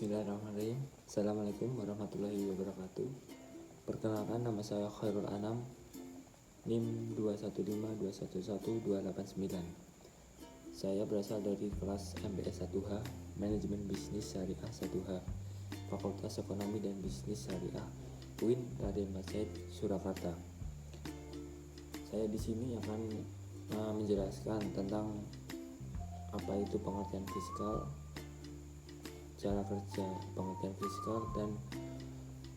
Bismillahirrahmanirrahim. Assalamualaikum warahmatullahi wabarakatuh. Perkenalkan, nama saya Khairul Anam, NIM 2152111289. Saya berasal dari kelas MBS 1H, Manajemen Bisnis Syariah 1H, Fakultas Ekonomi dan Bisnis Syariah, UIN Raden Majid, Surakarta. Saya di sini akan menjelaskan tentang apa itu pengertian fiskal, cara kerja pengertian fiskal, dan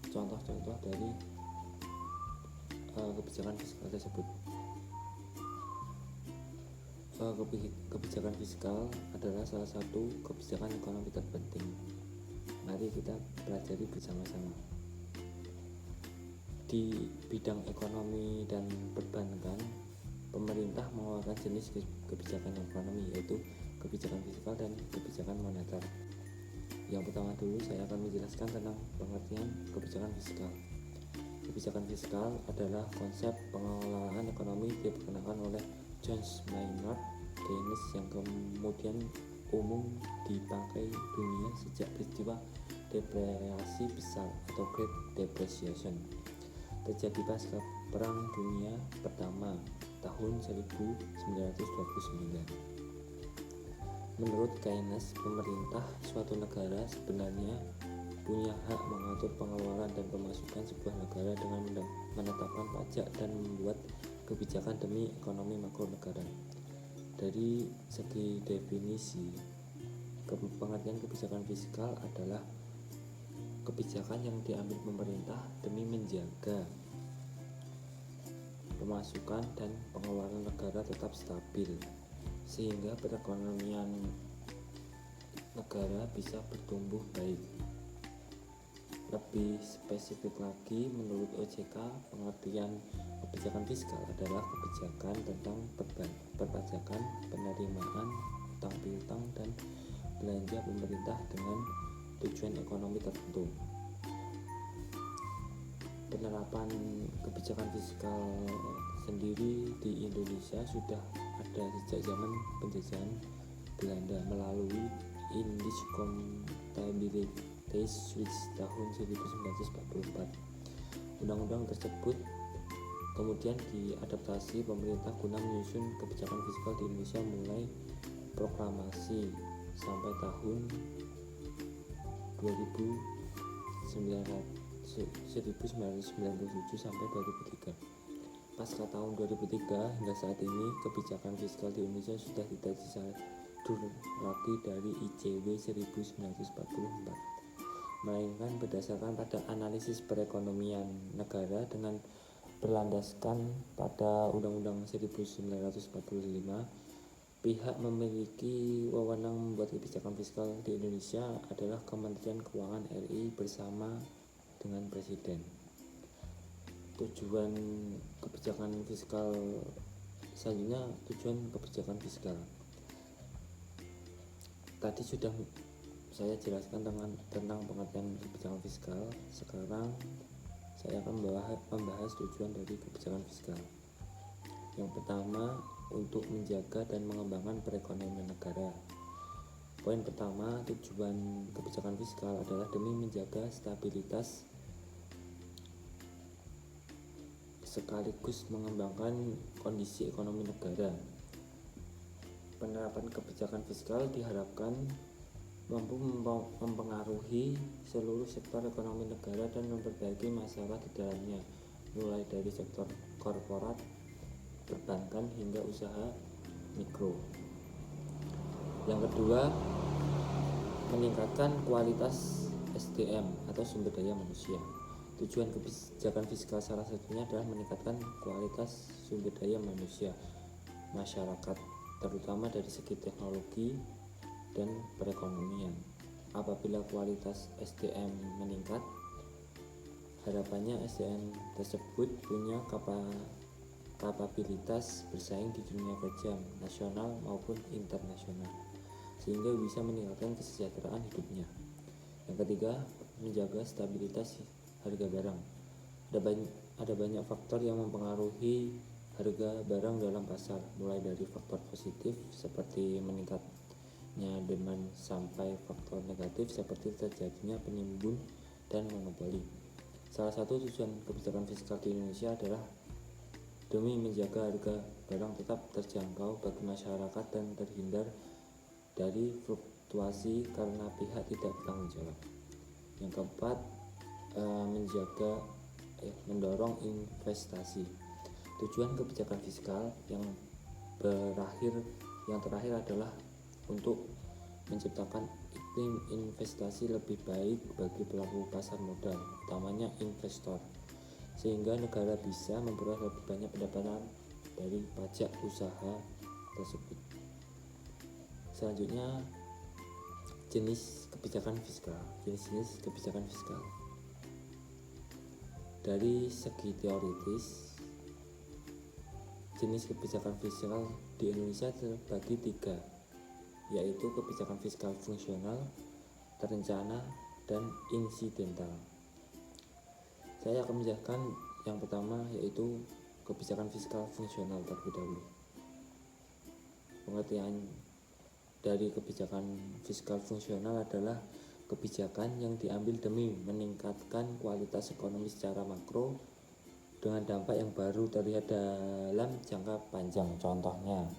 contoh-contoh dari kebijakan fiskal tersebut. Kebijakan fiskal adalah salah satu kebijakan ekonomi terpenting. Mari kita pelajari bersama-sama. Di bidang ekonomi dan perbankan, pemerintah mengeluarkan jenis kebijakan ekonomi, yaitu kebijakan fiskal dan kebijakan moneter. Yang pertama dulu saya akan menjelaskan tentang pengertian kebijakan fiskal. Kebijakan fiskal adalah konsep pengelolaan ekonomi diperkenalkan oleh John Maynard Keynes yang kemudian umum dipakai dunia sejak peristiwa depresi besar atau Great Depression terjadi pasca Perang Dunia Pertama tahun 1929. Menurut Keynes, pemerintah suatu negara sebenarnya punya hak mengatur pengeluaran dan pemasukan sebuah negara dengan menetapkan pajak dan membuat kebijakan demi ekonomi makro negara. Dari segi definisi, pengertian kebijakan fiskal adalah kebijakan yang diambil pemerintah demi menjaga pemasukan dan pengeluaran negara tetap stabil, sehingga perekonomian negara bisa bertumbuh baik. Lebih spesifik lagi, menurut OJK, pengertian kebijakan fiskal adalah kebijakan tentang perpajakan, penerimaan, utang piutang, dan belanja pemerintah dengan tujuan ekonomi tertentu. Penerapan kebijakan fiskal sendiri di Indonesia sudah ada sejak zaman penjajahan Belanda melalui Indisch Contabiliteit tahun 1944. Undang-undang tersebut kemudian diadaptasi pemerintah guna menyusun kebijakan fiskal di Indonesia mulai proklamasi sampai tahun 1997 sampai 2003. Pasca tahun 2003 hingga saat ini, kebijakan fiskal di Indonesia sudah tidak disadur lagi dari ICW 1944, melainkan berdasarkan pada analisis perekonomian negara dengan berlandaskan pada Undang-Undang 1945. Pihak memiliki wewenang membuat kebijakan fiskal di Indonesia adalah Kementerian Keuangan RI bersama dengan Presiden. Tujuan kebijakan fiskal selanjutnya, tujuan kebijakan fiskal tadi sudah saya jelaskan tentang pengertian kebijakan fiskal. Sekarang saya akan membahas tujuan dari kebijakan fiskal. Yang pertama, untuk menjaga dan mengembangkan perekonomian negara. Poin pertama, tujuan kebijakan fiskal adalah demi menjaga stabilitas sekaligus mengembangkan kondisi ekonomi negara. Penerapan kebijakan fiskal diharapkan mampu mempengaruhi seluruh sektor ekonomi negara dan memperbaiki masalah di dalamnya, mulai dari sektor korporat, perbankan, hingga usaha mikro. Yang kedua, meningkatkan kualitas SDM atau sumber daya manusia. Tujuan kebijakan fiskal salah satunya adalah meningkatkan kualitas sumber daya manusia masyarakat, terutama dari segi teknologi dan perekonomian. Apabila kualitas SDM meningkat, harapannya SDM tersebut punya kapabilitas bersaing di dunia kerja nasional maupun internasional, sehingga bisa meningkatkan kesejahteraan hidupnya. Yang ketiga, menjaga stabilitas harga barang. Ada banyak faktor yang mempengaruhi harga barang dalam pasar, mulai dari faktor positif seperti rendah demand sampai faktor negatif seperti terjadinya penimbun dan monopoli. Salah satu tujuan kebijakan fiskal di Indonesia adalah demi menjaga harga barang tetap terjangkau bagi masyarakat dan terhindar dari fluktuasi karena pihak tidak bertanggung jawab. Yang keempat, mendorong investasi. Tujuan kebijakan fiskal yang terakhir adalah untuk menciptakan iklim investasi lebih baik bagi pelaku pasar modal, utamanya investor, sehingga negara bisa memperoleh lebih banyak pendapatan dari pajak usaha tersebut. Selanjutnya, jenis kebijakan fiskal. Jenis-jenis kebijakan fiskal. Dari segi teoritis, jenis kebijakan fiskal di Indonesia terbagi 3, yaitu kebijakan fiskal fungsional, terencana, dan insidental. Saya akan menjelaskan yang pertama, yaitu kebijakan fiskal fungsional terlebih dahulu. Pengertian dari kebijakan fiskal fungsional adalah kebijakan yang diambil demi meningkatkan kualitas ekonomi secara makro dengan dampak yang baru terlihat dalam jangka panjang. Contohnya,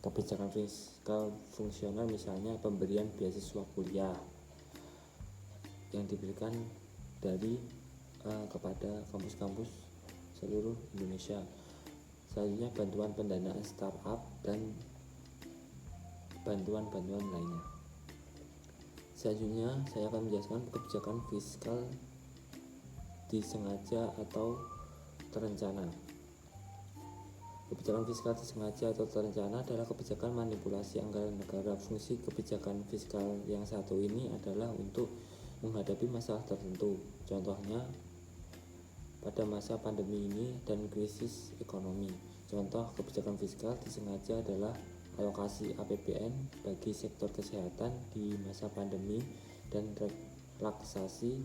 kebijakan fiskal fungsional misalnya pemberian beasiswa kuliah yang diberikan kepada kampus-kampus seluruh Indonesia. Selanjutnya, bantuan pendanaan startup dan bantuan-bantuan lainnya. Selanjutnya, saya akan menjelaskan kebijakan fiskal disengaja atau terencana. Kebijakan fiskal disengaja atau terencana adalah kebijakan manipulasi anggaran negara. Fungsi kebijakan fiskal yang satu ini adalah untuk menghadapi masalah tertentu. Contohnya, pada masa pandemi ini dan krisis ekonomi. Contoh kebijakan fiskal disengaja adalah alokasi APBN bagi sektor kesehatan di masa pandemi dan relaksasi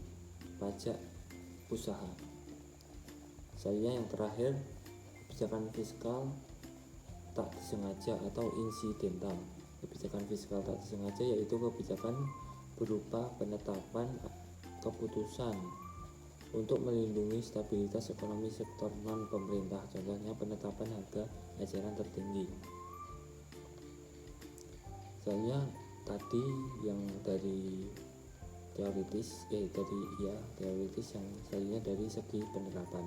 pajak usaha. Selanjutnya yang terakhir, kebijakan fiskal tak disengaja atau insidental. Kebijakan fiskal tak disengaja yaitu kebijakan berupa penetapan keputusan untuk melindungi stabilitas ekonomi sektor non-pemerintah. Contohnya penetapan harga eceran tertinggi. Soalnya tadi yang dari teoritis yang selanjutnya dari segi penerapan.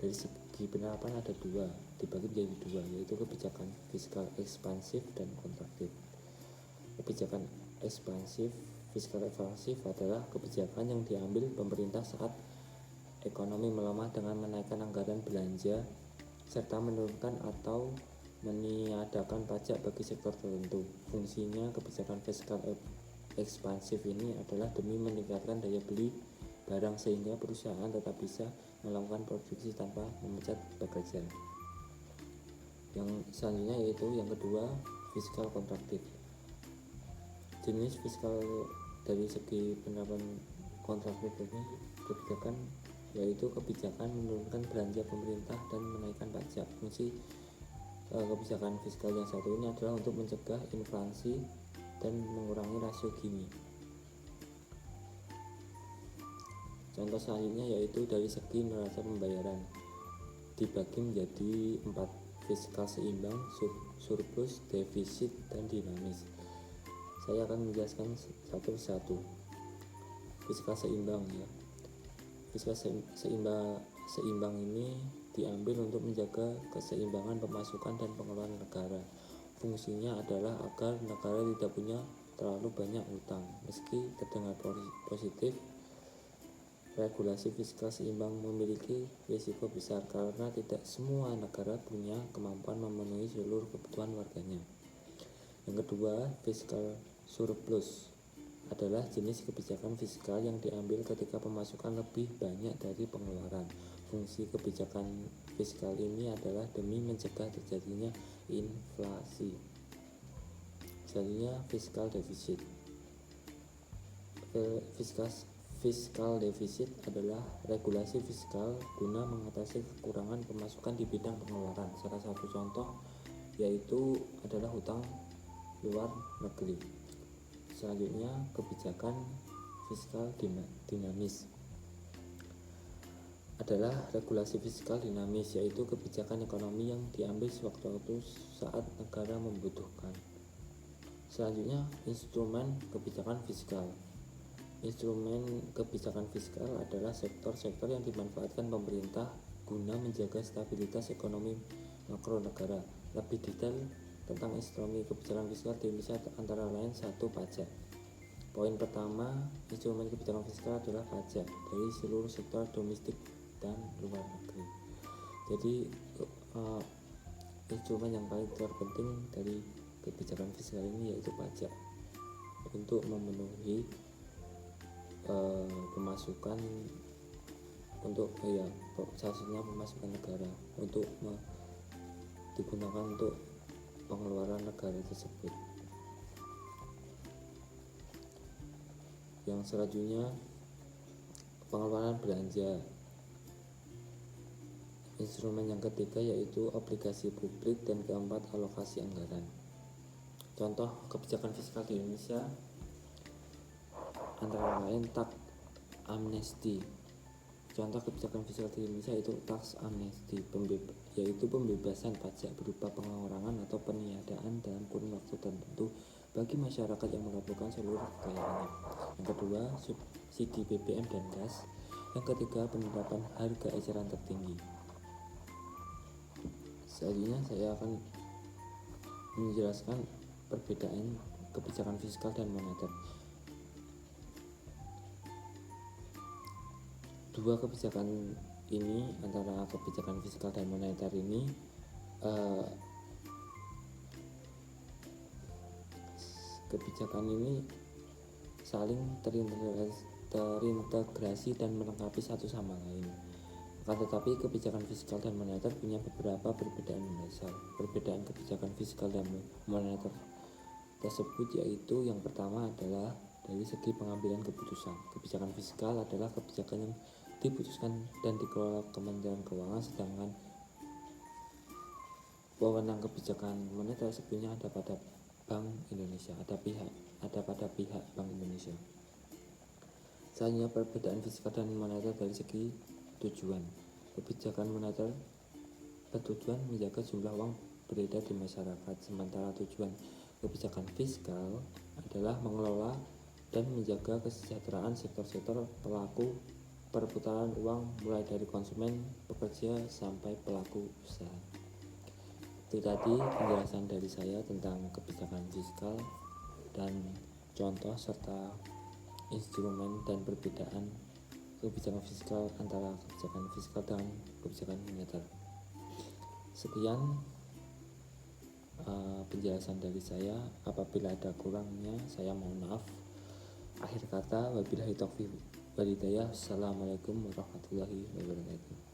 Dari segi penerapan ada dibagi menjadi dua, yaitu kebijakan fiskal ekspansif dan kontraktif. Kebijakan fiskal ekspansif adalah kebijakan yang diambil pemerintah saat ekonomi melemah dengan menaikkan anggaran belanja serta menurunkan atau meniadakan pajak bagi sektor tertentu. Fungsinya kebijakan fiskal ekspansif ini adalah demi meningkatkan daya beli barang sehingga perusahaan tetap bisa melakukan produksi tanpa memecat pekerja. Yang selanjutnya yaitu yang kedua, fiskal kontraktif. Jenis fiskal dari segi penerapan kontraktif ini kebijakan yaitu kebijakan menurunkan belanja pemerintah dan menaikkan pajak. Fungsi kebijakan fiskal yang satu ini adalah untuk mencegah inflasi dan mengurangi rasio Gini. Contoh selanjutnya yaitu dari segi neraca pembayaran dibagi menjadi 4, fiskal seimbang, surplus, defisit, dan dinamis. Saya akan menjelaskan satu persatu. Fiskal seimbang ya. Fiskal seimbang ini diambil untuk menjaga keseimbangan pemasukan dan pengeluaran negara. Fungsinya adalah agar negara tidak punya terlalu banyak utang. Meski terdengar positif, regulasi fiskal seimbang memiliki risiko besar karena tidak semua negara punya kemampuan memenuhi seluruh kebutuhan warganya. Yang kedua, fiskal surplus adalah jenis kebijakan fiskal yang diambil ketika pemasukan lebih banyak dari pengeluaran. Fungsi kebijakan fiskal ini adalah demi mencegah terjadinya inflasi. Selanjutnya, fiskal defisit. Fiskal defisit adalah regulasi fiskal guna mengatasi kekurangan pemasukan di bidang pengeluaran. Salah satu contoh yaitu adalah hutang luar negeri. Selanjutnya, kebijakan fiskal dinamis adalah regulasi fiskal dinamis, yaitu kebijakan ekonomi yang diambil sewaktu-waktu saat negara membutuhkan. Selanjutnya, instrumen kebijakan fiskal. Instrumen kebijakan fiskal adalah sektor-sektor yang dimanfaatkan pemerintah guna menjaga stabilitas ekonomi makro negara. Lebih detail tentang instrumen kebijakan fiskal di Indonesia antara lain: 1. Pajak. Poin pertama, instrumen kebijakan fiskal adalah pajak dari seluruh sektor domestik dan luar negeri. Jadi instrumen yang paling terpenting dari kebijakan fiskal ini yaitu pajak, untuk memenuhi pemasukan untuk salah pemasukan negara untuk digunakan untuk pengeluaran negara tersebut. Yang selanjutnya, pengeluaran belanja. Instrumen yang ketiga yaitu obligasi publik, dan keempat, alokasi anggaran. Contoh kebijakan fiskal di Indonesia antara lain tax amnesty. Contoh kebijakan fiskal di Indonesia itu tax amnesty, yaitu pembebasan pajak berupa pengurangan atau peniadaan dalam kurun waktu tertentu bagi masyarakat yang melaporkan seluruh kekayaannya. Yang kedua, subsidi BBM dan gas. Yang ketiga, penerapan harga eceran tertinggi. Selanjutnya saya akan menjelaskan perbedaan kebijakan fiskal dan moneter. Dua kebijakan ini, antara kebijakan fiskal dan moneter ini, kebijakan ini saling terintegrasi dan melengkapi satu sama lain. Akan tetapi kebijakan fiskal dan moneter punya beberapa perbedaan mendasar. Perbedaan kebijakan fiskal dan moneter tersebut yaitu, yang pertama adalah dari segi pengambilan keputusan. Kebijakan fiskal adalah kebijakan yang diputuskan dan dikelola Kementerian Keuangan, sedangkan wewenang kebijakan moneter sebenarnya ada pada Bank Indonesia, ada pada pihak Bank Indonesia. Selanjutnya, perbedaan fiskal dan moneter dari segi tujuan. Kebijakan moneter bertujuan menjaga jumlah uang beredar di masyarakat, sementara tujuan kebijakan fiskal adalah mengelola dan menjaga kesejahteraan sektor-sektor pelaku perputaran uang, mulai dari konsumen, pekerja, sampai pelaku usaha. Itu tadi penjelasan dari saya tentang kebijakan fiskal dan contoh serta instrumen dan perbedaan kebijakan fiskal antara kebijakan fiskal dan kebijakan moneter. Sekian penjelasan dari saya. Apabila ada kurangnya, saya mohon maaf. Akhir kata, wabillahi taufiq wal hidayah. Assalamualaikum warahmatullahi wabarakatuh.